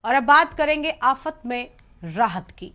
और अब बात करेंगे आफत में राहत की।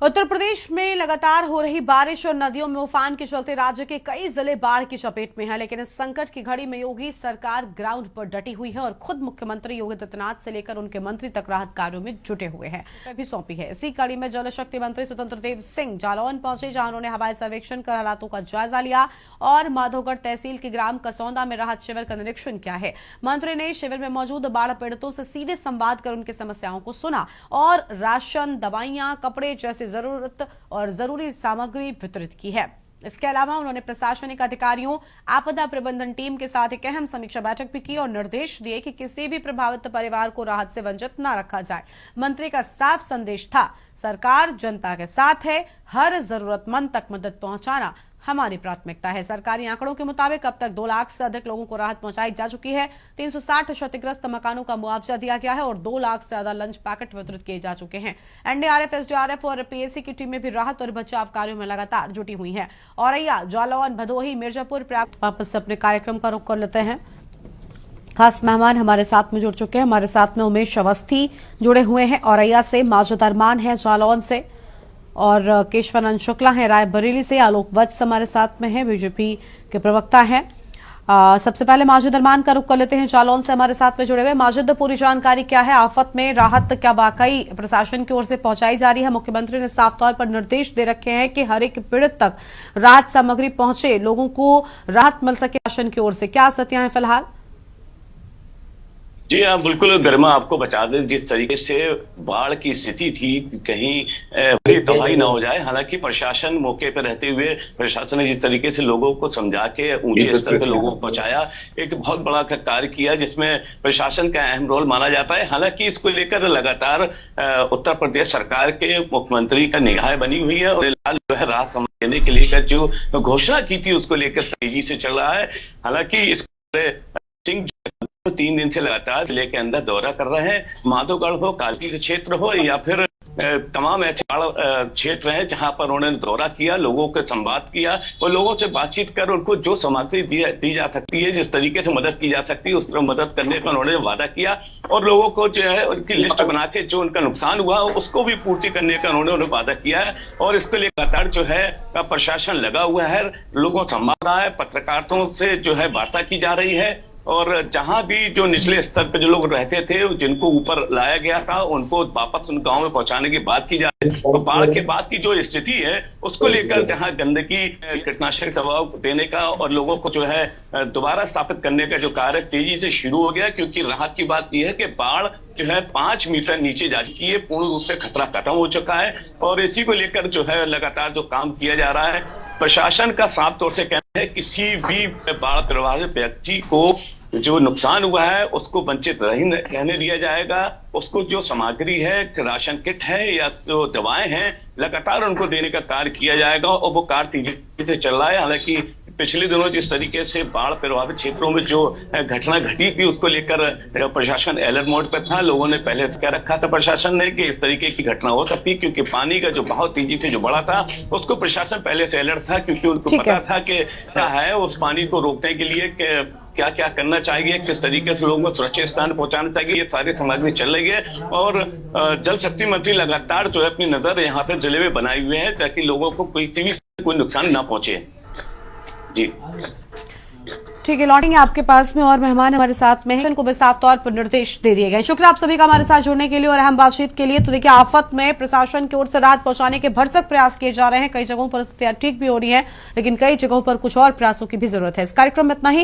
उत्तर प्रदेश में लगातार हो रही बारिश और नदियों में उफान के चलते राज्य के कई जिले बाढ़ की चपेट में हैं, लेकिन इस संकट की घड़ी में योगी सरकार ग्राउंड पर डटी हुई है और खुद मुख्यमंत्री योगी आदित्यनाथ से लेकर उनके मंत्री तक राहत कार्यों में जुटे हुए हैं, भी सौंपी है। इसी कड़ी में जल शक्ति मंत्री स्वतंत्र देव सिंह जालौन पहुंचे, जहां उन्होंने हवाई सर्वेक्षण कर हालातों का जायजा लिया और माधोगढ़ तहसील के ग्राम कसौंदा में राहत शिविर का निरीक्षण किया है। मंत्री ने शिविर में मौजूद बाढ़ पीड़ितों से सीधे संवाद कर उनकी समस्याओं को सुना और राशन, दवाइयां, कपड़े जैसी जरूरत और जरूरी सामग्री वितरित की है। इसके अलावा उन्होंने प्रशासनिक अधिकारियों, आपदा प्रबंधन टीम के साथ एक अहम समीक्षा बैठक भी की और निर्देश दिए कि किसी भी प्रभावित परिवार को राहत से वंचित न रखा जाए। मंत्री का साफ संदेश था, सरकार जनता के साथ है, हर जरूरतमंद तक मदद पहुंचाना हमारी प्राथमिकता है। सरकारी आंकड़ों के मुताबिक अब तक 2 लाख से अधिक लोगों को राहत पहुंचाई जा चुकी है। 360 क्षतिग्रस्त मकानों का मुआवजा दिया गया है और 2 लाख से ज्यादा लंच पैकेट वितरित किए जा चुके हैं। एनडीआरएफ, एसडीआरएफ और पीएसी की टीमें भी राहत और बचाव कार्यों में लगातार जुटी हुई हैं। औरैया, जालौन, भदोही, मिर्जापुर वापस से अपने कार्यक्रम का रुख कर लेते हैं। खास मेहमान हमारे साथ में जुड़ चुके हैं। हमारे साथ में उमेश अवस्थी जुड़े हुए हैं औरैया से, माजिद अरमान है जालौन से और केशवानंद शुक्ला है रायबरेली से, आलोक वत्स हमारे साथ में है, बीजेपी के प्रवक्ता हैं। सबसे पहले माजिद अरमान का रुख कर लेते हैं, जालौन से हमारे साथ में जुड़े हुए। माजिद, पूरी जानकारी क्या है? आफत में राहत क्या वाकई प्रशासन की ओर से पहुंचाई जा रही है? मुख्यमंत्री ने साफ तौर पर निर्देश दे रखे हैं कि हर एक पीड़ित तक राहत सामग्री पहुंचे, लोगों को राहत मिल सके प्रशासन की ओर से। क्या स्थितियां हैं फिलहाल? जी हाँ, बिल्कुल गरिमा, आपको बता दें जिस तरीके से बाढ़ की स्थिति थी, कहीं बड़ी तबाही ना हो जाए। हालांकि प्रशासन मौके पर रहते हुए प्रशासन ने जिस तरीके से लोगों को समझा के ऊंचे स्तर पर लोगों को पहुंचाया, एक बहुत बड़ा कार्य किया जिसमें प्रशासन का अहम रोल माना जाता है। हालांकि इसको लेकर लगातार उत्तर प्रदेश सरकार के मुख्यमंत्री का निगाह बनी हुई है और जो है राहत सामग्री देने के लेकर जो घोषणा की थी उसको लेकर तेजी से चल रहा है। हालांकि इस 3 दिन से लगातार जिले के अंदर दौरा कर रहे हैं। माधोगढ़ हो, कालकी के क्षेत्र हो या फिर तमाम ऐसे क्षेत्र हैं जहां पर उन्होंने दौरा किया, लोगों के संवाद किया और लोगों से बातचीत कर उनको जो सामग्री दी जा सकती है, जिस तरीके से मदद की जा सकती है, उस तरह मदद करने का उन्होंने वादा किया और लोगों को जो है उनकी लिस्ट बना के जो उनका नुकसान हुआ उसको भी पूर्ति करने का उन्होंने वादा किया है। और इसके लिए लगातार जो है प्रशासन लगा हुआ है, लोगों से संवाद रहा है, पत्रकारों से जो है वार्ता की जा रही है और जहां भी जो निचले स्तर पर जो लोग रहते थे, जिनको ऊपर लाया गया था, उनको वापस उन गांव में पहुंचाने की बात की जा रही है। तो बाढ़ के बाद की जो स्थिति है उसको लेकर जहां गंदगी, कीटनाशक दवा देने का और लोगों को जो है दोबारा स्थापित करने का जो कार्य तेजी से शुरू हो गया, क्योंकि राहत की बात यह है कि बाढ़ जो है 5 मीटर नीचे जा चुकी है, पूर्ण रूप से खतरा खत्म हो चुका है और इसी को लेकर जो है लगातार जो काम किया जा रहा है। प्रशासन का साफ तौर से कहना है किसी भी बाढ़ प्रभावित व्यक्ति को जो नुकसान हुआ है उसको वंचित रहने दिया जाएगा। उसको जो सामग्री है, राशन किट है या जो दवाएं हैं, लगातार उनको देने का कार्य किया जाएगा और वो कार्य तेजी से चल रहा है। हालांकि पिछले दिनों जिस तरीके से बाढ़ प्रभावित क्षेत्रों में जो घटना घटी थी उसको लेकर प्रशासन अलर्ट मोड पर था। लोगों ने पहले कह रखा था प्रशासन ने कि इस तरीके की घटना हो सकती है, क्योंकि पानी का जो बहाव तेजी से जो बढ़ा था उसको प्रशासन पहले से अलर्ट था, क्योंकि उनको पता था कि क्या है उस पानी को रोकने के लिए क्या क्या करना चाहिए, किस तरीके से लोगों को सुरक्षित स्थान पहुंचाना चाहिए। ये सारी सामग्री चल रही है और जल शक्ति मंत्री लगातार जो है अपनी नजर यहाँ पे जिले में बनाए हुए हैं ताकि लोगों को कोई नुकसान ना पहुंचे। जी ठीक है, लौटेंगे आपके पास में और मेहमान हमारे साथ में हैं, इनको भी साफ तौर पर निर्देश दे दिए गए। शुक्रिया आप सभी का हमारे साथ जुड़ने के लिए और अहम बातचीत के लिए। तो देखिए, आफत में प्रशासन की ओर से राहत पहुंचाने के भरसक प्रयास किए जा रहे हैं। कई जगहों पर स्थितियां ठीक भी हो रही है, लेकिन कई जगहों पर कुछ और प्रयासों की भी जरूरत है। इस कार्यक्रम में इतना ही।